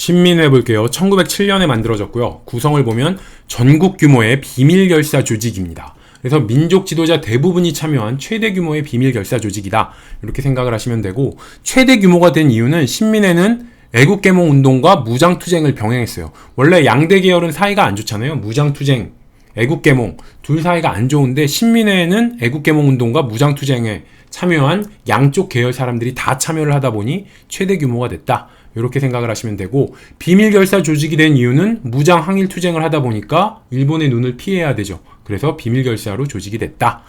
신민회 볼게요. 1907년에 만들어졌고요. 구성을 보면 전국 규모의 비밀결사 조직입니다. 그래서 민족 지도자 대부분이 참여한 최대 규모의 비밀결사 조직이다. 이렇게 생각을 하시면 되고, 최대 규모가 된 이유는 신민회는 애국개몽운동과 무장투쟁을 병행했어요. 원래 양대 계열은 사이가 안 좋잖아요. 무장투쟁, 애국개몽 둘 사이가 안 좋은데, 신민회는 애국개몽운동과 무장투쟁에 참여한 양쪽 계열 사람들이 다 참여를 하다 보니 최대 규모가 됐다. 이렇게 생각을 하시면 되고, 비밀결사 조직이 된 이유는 무장 항일 투쟁을 하다 보니까 일본의 눈을 피해야 되죠. 그래서 비밀결사로 조직이 됐다.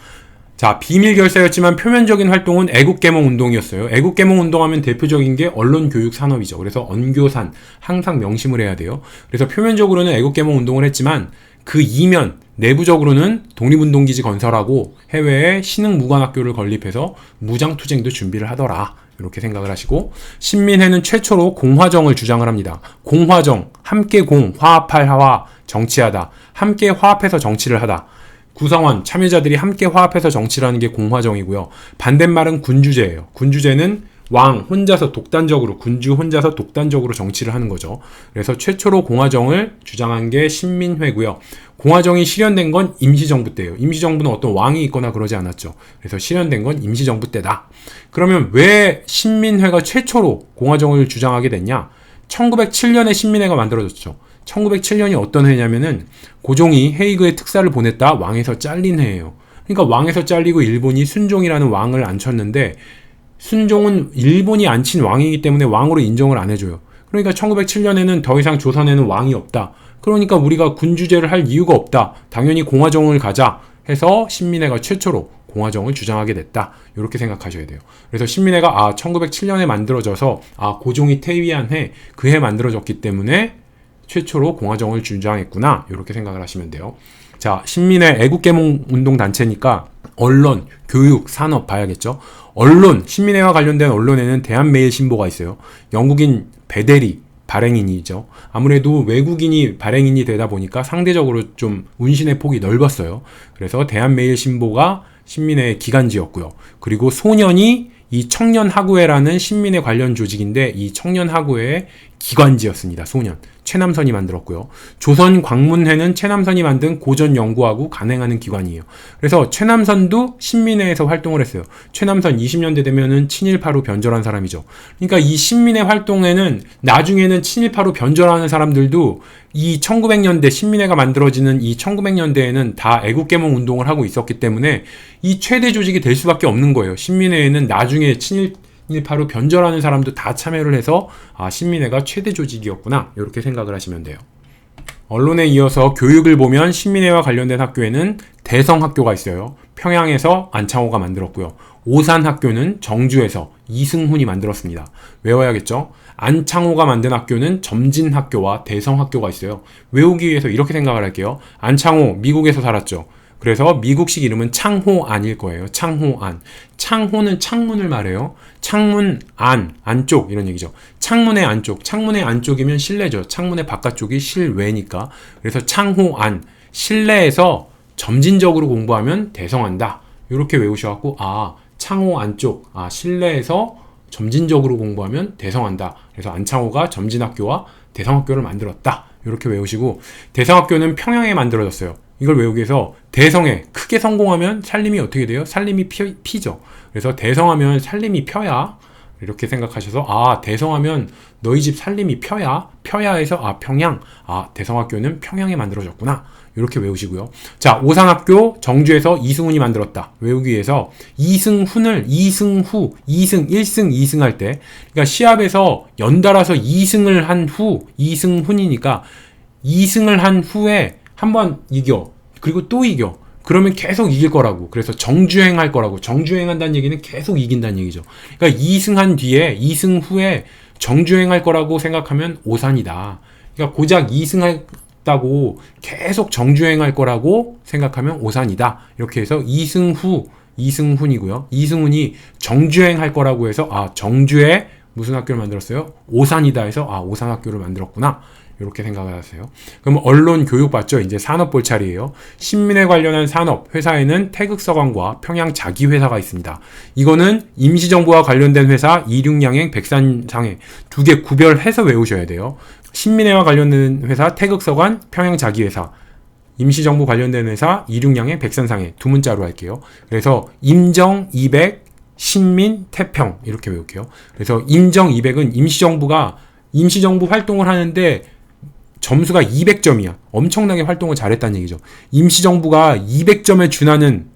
자, 비밀결사였지만 표면적인 활동은 애국개몽운동이었어요. 애국개몽운동하면 대표적인 게 언론교육산업이죠. 그래서 언교산 항상 명심을 해야 돼요. 그래서 표면적으로는 애국개몽운동을 했지만 그 이면 내부적으로는 독립운동기지 건설하고 해외에 신흥무관학교를 건립해서 무장투쟁도 준비를 하더라. 이렇게 생각을 하시고, 신민회는 최초로 공화정을 주장을 합니다. 공화정, 함께 공, 화합할 화와, 정치하다. 함께 화합해서 정치를 하다. 구성원, 참여자들이 함께 화합해서 정치를 하는 게 공화정이고요. 반대말은 군주제예요. 군주제는 왕 혼자서 독단적으로, 군주 혼자서 독단적으로 정치를 하는 거죠. 그래서 최초로 공화정을 주장한 게 신민회고요. 공화정이 실현된 건 임시정부 때예요. 임시정부는 어떤 왕이 있거나 그러지 않았죠. 그래서 실현된 건 임시정부 때다. 그러면 왜 신민회가 최초로 공화정을 주장하게 됐냐? 1907년에 신민회가 만들어졌죠. 1907년이 어떤 해냐면은 고종이 헤이그에 특사를 보냈다 왕에서 잘린 해예요. 그러니까 왕에서 잘리고 일본이 순종이라는 왕을 앉혔는데, 순종은 일본이 앉힌 왕이기 때문에 왕으로 인정을 안 해줘요. 그러니까 1907년에는 더 이상 조선에는 왕이 없다. 그러니까 우리가 군주제를 할 이유가 없다. 당연히 공화정을 가자 해서 신민회가 최초로 공화정을 주장하게 됐다. 이렇게 생각하셔야 돼요. 그래서 신민회가 1907년에 만들어져서 고종이 퇴위한 해, 그 해 만들어졌기 때문에 최초로 공화정을 주장했구나. 이렇게 생각을 하시면 돼요. 자, 신민회 애국개몽운동 단체니까 언론, 교육, 산업 봐야겠죠. 언론, 신민회와 관련된 언론에는 대한매일신보가 있어요. 영국인 베데리 발행인이죠. 아무래도 외국인이 발행인이 되다 보니까 상대적으로 좀 운신의 폭이 넓었어요. 그래서 대한매일신보가 신민회의 기간지였고요. 그리고 소년이 이 청년학우회라는 신민회 관련 조직인데, 이 청년학우회의 기관지였습니다. 소년. 최남선이 만들었고요. 조선광문회는 최남선이 만든 고전연구하고 간행하는 기관이에요. 그래서 최남선도 신민회에서 활동을 했어요. 최남선 20년대 되면은 친일파로 변절한 사람이죠. 그러니까 이 신민회 활동에는 나중에는 친일파로 변절하는 사람들도 이 1900년대 신민회가 만들어지는 이 1900년대에는 다 애국개몽 운동을 하고 있었기 때문에 이 최대 조직이 될 수밖에 없는 거예요. 신민회에는 나중에 친일파로 변절하는 사람도 다 참여를 해서 신민회가 최대 조직이었구나, 이렇게 생각을 하시면 돼요. 언론에 이어서 교육을 보면 신민회와 관련된 학교에는 대성학교가 있어요. 평양에서 안창호가 만들었고요. 오산학교는 정주에서 이승훈이 만들었습니다. 외워야겠죠? 안창호가 만든 학교는 점진학교와 대성학교가 있어요. 외우기 위해서 이렇게 생각을 할게요. 안창호, 미국에서 살았죠. 그래서 미국식 이름은 창호안일 거예요. 창호안. 창호는 창문을 말해요. 창문 안, 안쪽 이런 얘기죠. 창문의 안쪽. 창문의 안쪽이면 실내죠. 창문의 바깥쪽이 실외니까. 그래서 창호안. 실내에서 점진적으로 공부하면 대성한다. 이렇게 외우셔갖고 창호 안쪽. 실내에서 점진적으로 공부하면 대성한다. 그래서 안창호가 점진학교와 대성학교를 만들었다. 이렇게 외우시고, 대성학교는 평양에 만들어졌어요. 이걸 외우기 위해서 대성에 크게 성공하면 살림이 어떻게 돼요? 살림이 피죠. 그래서 대성하면 살림이 펴야, 이렇게 생각하셔서 대성하면 너희 집 살림이 펴야 해서 평양, 대성학교는 평양에 만들어졌구나, 이렇게 외우시고요. 자, 오산학교 정주에서 이승훈이 만들었다. 외우기 위해서 이승훈을 이승후, 2승, 1승, 2승 할 때, 그러니까 시합에서 연달아서 2승을 한 후, 이승훈이니까 2승을 한 후에 한 번 이겨, 그리고 또 이겨. 그러면 계속 이길 거라고. 그래서 정주행할 거라고. 정주행한다는 얘기는 계속 이긴다는 얘기죠. 그러니까 2승한 뒤에, 2승 후에 정주행할 거라고 생각하면 오산이다. 그러니까 고작 2승했다고 계속 정주행할 거라고 생각하면 오산이다. 이렇게 해서 2승 후, 이승훈이고요. 이승훈이 정주행할 거라고 해서 정주에 무슨 학교를 만들었어요? 오산이다 해서 오산학교를 만들었구나. 이렇게 생각을 하세요. 그럼 언론 교육 봤죠? 이제 산업 볼 차례예요. 신민에 관련한 산업 회사에는 태극서관과 평양 자기회사가 있습니다. 이거는 임시정부와 관련된 회사 이륙양행 백산상해 두 개 구별해서 외우셔야 돼요. 신민회와 관련된 회사 태극서관 평양 자기회사, 임시정부 관련된 회사 이륙양행 백산상해 두 문자로 할게요. 그래서 임정 200 신민 태평 이렇게 외울게요. 그래서 임정 200은 임시정부 활동을 하는데 점수가 200점이야. 엄청나게 활동을 잘했다는 얘기죠. 임시정부가 200점에 준하는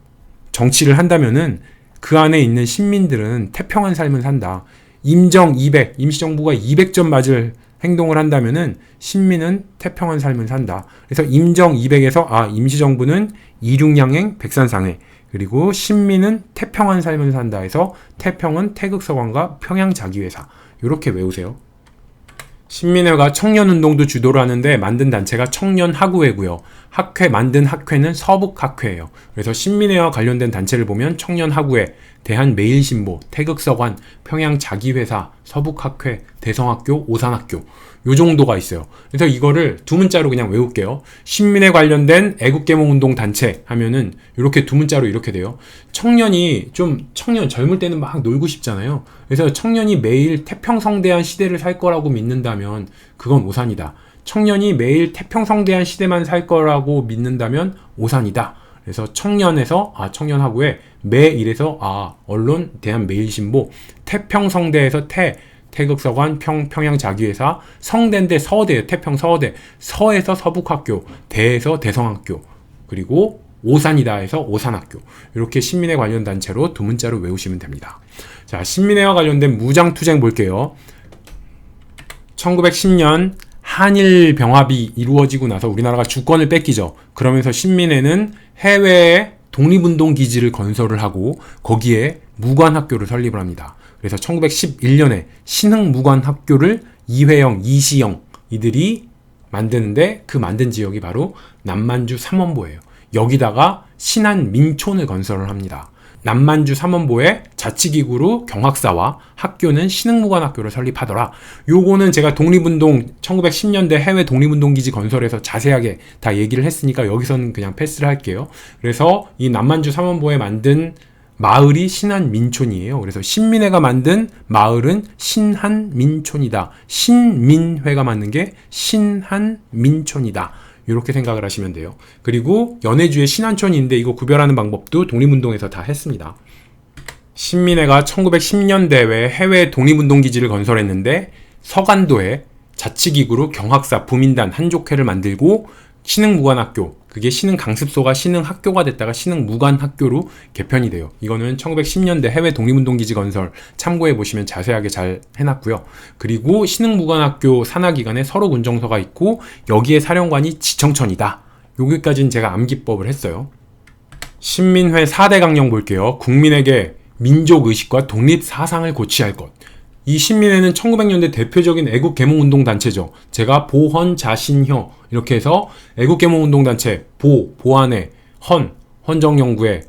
정치를 한다면은 그 안에 있는 신민들은 태평한 삶을 산다. 임정 200, 임시정부가 200점 맞을 행동을 한다면은 신민은 태평한 삶을 산다. 그래서 임정 200에서 임시정부는 이륙양행 백산상해, 그리고 신민은 태평한 삶을 산다 해서 태평은 태극서관과 평양자기회사 이렇게 외우세요. 신민회가 청년운동도 주도를 하는데 만든 단체가 청년학우회고요. 만든 학회는 서북학회예요. 그래서 신민회와 관련된 단체를 보면 청년학우회, 대한매일신보, 태극서관, 평양자기회사, 서북학회, 대성학교, 오산학교 요 정도가 있어요. 그래서 이거를 두 문자로 그냥 외울게요. 신민회 관련된 애국계몽운동 단체 하면은 이렇게 두 문자로 이렇게 돼요. 청년이 젊을 때는 막 놀고 싶잖아요. 그래서 청년이 매일 태평성대한 시대를 살 거라고 믿는다면 그건 오산이다. 청년이 매일 태평성대한 시대만 살 거라고 믿는다면 오산이다. 그래서 청년에서 청년하고에 매일에서 언론 대한매일신보, 태평성대에서 태극서관, 평양자기회사, 성대인데 서대예요. 태평서대, 서에서 서북학교, 대에서 대성학교, 그리고 오산이다 해서 오산학교. 이렇게 신민회 관련 단체로 두 문자로 외우시면 됩니다. 자, 신민회와 관련된 무장투쟁 볼게요. 1910년 한일 병합이 이루어지고 나서 우리나라가 주권을 뺏기죠. 그러면서 신민회는 해외에 독립운동 기지를 건설을 하고 거기에 무관학교를 설립을 합니다. 그래서 1911년에 신흥무관학교를 이회영, 이시영 이들이 만드는데 그 만든 지역이 바로 남만주 삼원보예요. 여기다가 신한민촌을 건설을 합니다. 남만주 삼원보의 자치기구로 경학사와 학교는 신흥무관학교를 설립하더라. 요거는 제가 독립운동 1910년대 해외 독립운동기지 건설에서 자세하게 다 얘기를 했으니까 여기서는 그냥 패스를 할게요. 그래서 이 남만주 삼원보에 만든 마을이 신한민촌이에요. 그래서 신민회가 만든 마을은 신한민촌이다. 신민회가 만든 게 신한민촌이다. 이렇게 생각을 하시면 돼요. 그리고 연해주에 신안촌이 있는데 이거 구별하는 방법도 독립운동에서 다 했습니다. 신민회가 1910년대에 해외 독립운동기지를 건설했는데 서간도에 자치기구로 경학사, 부민단, 한족회를 만들고 신흥무관학교, 그게 신흥강습소가 신흥학교가 됐다가 신흥무관학교로 개편이 돼요. 이거는 1910년대 해외 독립운동기지 건설 참고해보시면 자세하게 잘 해놨고요. 그리고 신흥무관학교 산하기관에 서로군정서가 있고 여기에 사령관이 지청천이다. 여기까지는 제가 암기법을 했어요. 신민회 4대 강령 볼게요. 국민에게 민족의식과 독립사상을 고취할 것. 이 신민회는 1900년대 대표적인 애국계몽운동 단체죠. 제가 보헌자신혀 이렇게 해서 애국계몽운동단체 보안회, 헌정연구회,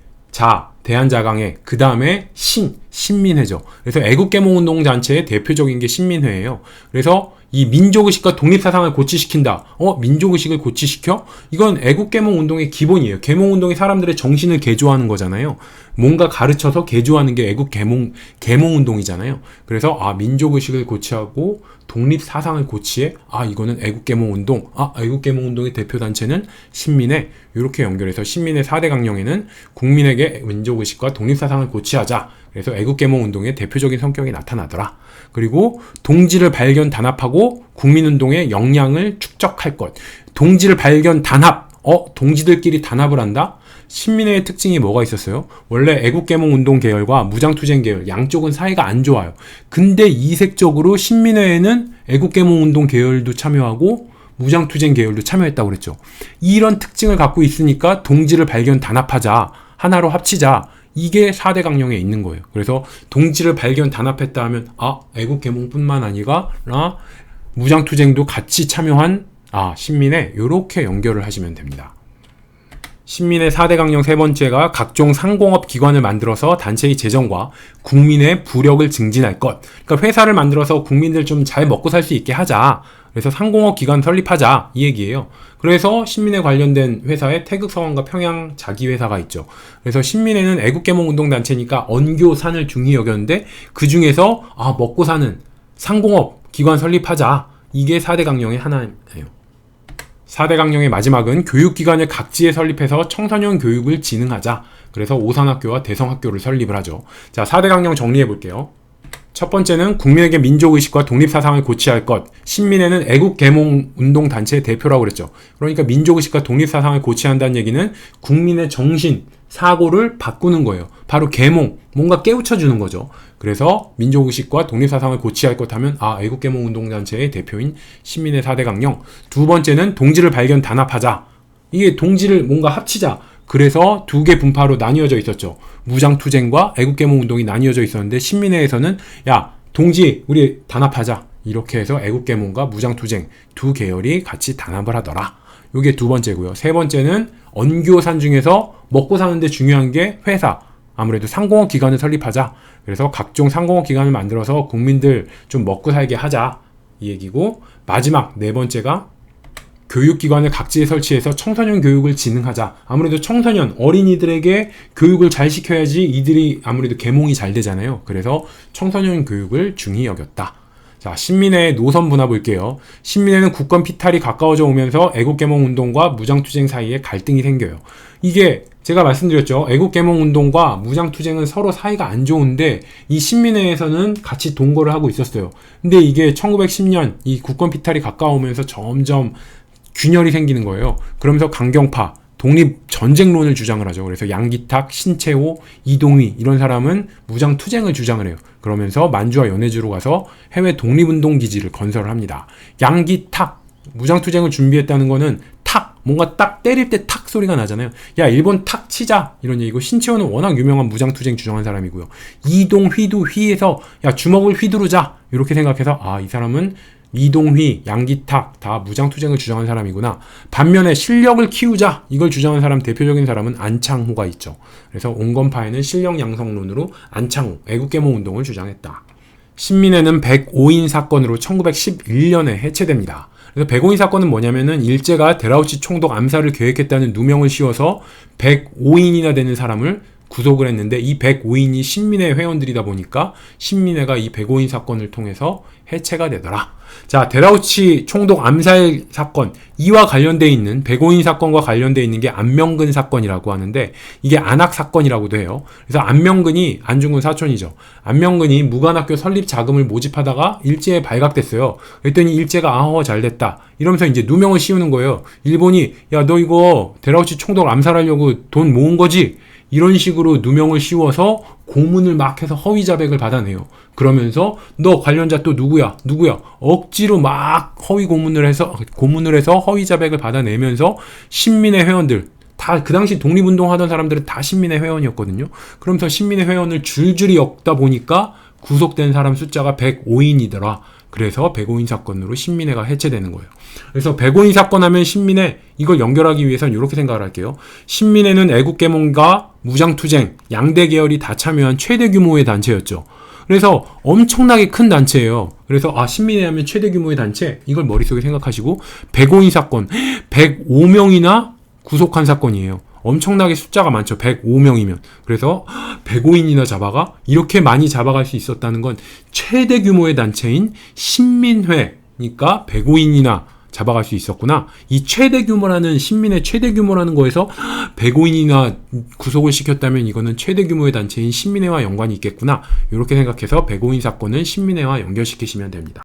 대한자강회, 그 다음에 신민회죠. 그래서 애국계몽운동단체의 대표적인 게 신민회예요. 그래서 이 민족의식과 독립사상을 고취시킨다. 민족의식을 고취시켜? 이건 애국계몽운동의 기본이에요. 계몽운동이 사람들의 정신을 개조하는 거잖아요. 뭔가 가르쳐서 개조하는 게 계몽운동이잖아요. 그래서 민족의식을 고취하고 독립사상을 고취해? 이거는 애국계몽운동. 애국계몽운동의 대표단체는 신민회. 이렇게 연결해서 신민회 4대 강령에는 국민에게 민족의식과 독립사상을 고취하자. 그래서 애국계몽운동의 대표적인 성격이 나타나더라. 그리고 동지를 발견 단합하고 국민운동의 역량을 축적할 것. 동지를 발견 단합. 동지들끼리 단합을 한다? 신민회의 특징이 뭐가 있었어요? 원래 애국계몽운동 계열과 무장투쟁 계열 양쪽은 사이가 안 좋아요. 근데 이색적으로 신민회에는 애국계몽운동 계열도 참여하고 무장투쟁 계열도 참여했다고 그랬죠. 이런 특징을 갖고 있으니까 동지를 발견 단합하자. 하나로 합치자. 이게 4대 강령에 있는 거예요. 그래서 동지를 발견 단합했다 하면 애국계몽뿐만 아니라 무장투쟁도 같이 참여한 신민회 이렇게 연결을 하시면 됩니다. 신민회 4대 강령 세 번째가 각종 상공업 기관을 만들어서 단체의 재정과 국민의 부력을 증진할 것. 그러니까 회사를 만들어서 국민들 좀 잘 먹고 살 수 있게 하자. 그래서 상공업 기관 설립하자 이 얘기예요. 그래서 신민회 관련된 회사에 태극성원과 평양 자기회사가 있죠. 그래서 신민회는 애국개몽운동단체니까 언교산을 중히 여겼는데 그 중에서 먹고 사는 상공업 기관 설립하자, 이게 4대 강령의 하나예요. 4대 강령의 마지막은 교육기관을 각지에 설립해서 청소년 교육을 진흥하자. 그래서 오산학교와 대성학교를 설립을 하죠. 자, 4대 강령 정리해 볼게요. 첫 번째는 국민에게 민족의식과 독립사상을 고취할 것. 신민회는 애국개몽운동단체의 대표라고 그랬죠. 그러니까 민족의식과 독립사상을 고취한다는 얘기는 국민의 정신, 사고를 바꾸는 거예요. 바로 계몽, 뭔가 깨우쳐주는 거죠. 그래서 민족의식과 독립사상을 고취할 것 하면 애국개몽운동단체의 대표인 신민회 4대 강령. 두 번째는 동지를 발견 단합하자. 이게 동지를 뭔가 합치자. 그래서 두 개 분파로 나뉘어져 있었죠. 무장투쟁과 애국개몽운동이 나뉘어져 있었는데 신민회에서는 야, 동지 우리 단합하자. 이렇게 해서 애국개몽과 무장투쟁 두 계열이 같이 단합을 하더라. 이게 두 번째고요. 세 번째는 언교산 중에서 먹고 사는데 중요한 게 회사, 아무래도 상공업 기관을 설립하자. 그래서 각종 상공업 기관을 만들어서 국민들 좀 먹고 살게 하자 이 얘기고, 마지막 네 번째가 교육기관을 각지에 설치해서 청소년 교육을 진흥하자. 아무래도 청소년, 어린이들에게 교육을 잘 시켜야지 이들이 아무래도 계몽이 잘 되잖아요. 그래서 청소년 교육을 중히 여겼다. 자, 신민회의 노선 분화 볼게요. 신민회는 국권 피탈이 가까워져 오면서 애국개몽운동과 무장투쟁 사이에 갈등이 생겨요. 이게 제가 말씀드렸죠. 애국개몽운동과 무장투쟁은 서로 사이가 안 좋은데 이 신민회에서는 같이 동거를 하고 있었어요. 근데 이게 1910년 이 국권 피탈이 가까우면서 점점 균열이 생기는 거예요. 그러면서 강경파, 독립전쟁론을 주장을 하죠. 그래서 양기탁, 신채호, 이동휘 이런 사람은 무장투쟁을 주장을 해요. 그러면서 만주와 연해주로 가서 해외 독립운동 기지를 건설을 합니다. 양기탁, 무장투쟁을 준비했다는 거는 탁, 뭔가 딱 때릴 때 탁 소리가 나잖아요. 야, 일본 탁 치자 이런 얘기고, 신채호는 워낙 유명한 무장투쟁 주장한 사람이고요. 이동휘도 휘에서 야, 주먹을 휘두르자 이렇게 생각해서 이 사람은 이동휘, 양기탁 다 무장투쟁을 주장한 사람이구나. 반면에 실력을 키우자 이걸 주장한 사람, 대표적인 사람은 안창호가 있죠. 그래서 온건파에는 실력 양성론으로 안창호, 애국개몽운동을 주장했다. 신민회는 105인 사건으로 1911년에 해체됩니다. 그래서 105인 사건은 뭐냐면은 일제가 데라우치 총독 암살을 계획했다는 누명을 씌워서 105인이나 되는 사람을 구속을 했는데, 이 105인이 신민회 회원들이다 보니까 신민회가 이 105인 사건을 통해서 해체가 되더라. 자, 데라우치 총독 암살 사건, 이와 관련되어 있는 105인 사건과 관련되어 있는 게 안명근 사건이라고 하는데, 이게 안학 사건이라고도 해요. 그래서 안명근이 안중근 사촌이죠. 안명근이 무관학교 설립 자금을 모집하다가 일제에 발각됐어요. 그랬더니 일제가 잘됐다 이러면서 이제 누명을 씌우는 거예요. 일본이 야, 너 이거 데라우치 총독 암살하려고 돈 모은 거지? 이런 식으로 누명을 씌워서 고문을 막 해서 허위 자백을 받아내요. 그러면서 너 관련자 또 누구야? 억지로 막 허위 고문을 해서 허위 자백을 받아내면서 신민회 회원들, 다 그 당시 독립운동 하던 사람들은 다 신민회 회원이었거든요. 그러면서 신민회 회원을 줄줄이 엮다 보니까 구속된 사람 숫자가 105인이더라. 그래서 105인 사건으로 신민회가 해체되는 거예요. 그래서 105인 사건 하면 신민회, 이걸 연결하기 위해서는 이렇게 생각을 할게요. 신민회는 애국개몽과 무장투쟁, 양대 계열이 다 참여한 최대 규모의 단체였죠. 그래서 엄청나게 큰 단체예요. 그래서 신민회 하면 최대 규모의 단체, 이걸 머릿속에 생각하시고 105인 사건, 105명이나 구속한 사건이에요. 엄청나게 숫자가 많죠. 105명이면. 그래서 105인이나 잡아가, 이렇게 많이 잡아갈 수 있었다는 건 최대 규모의 단체인 신민회니까 105인이나 잡아갈 수 있었구나. 이 최대 규모라는, 신민회 최대 규모라는 거에서 105인이나 구속을 시켰다면 이거는 최대 규모의 단체인 신민회와 연관이 있겠구나. 이렇게 생각해서 105인 사건은 신민회와 연결시키시면 됩니다.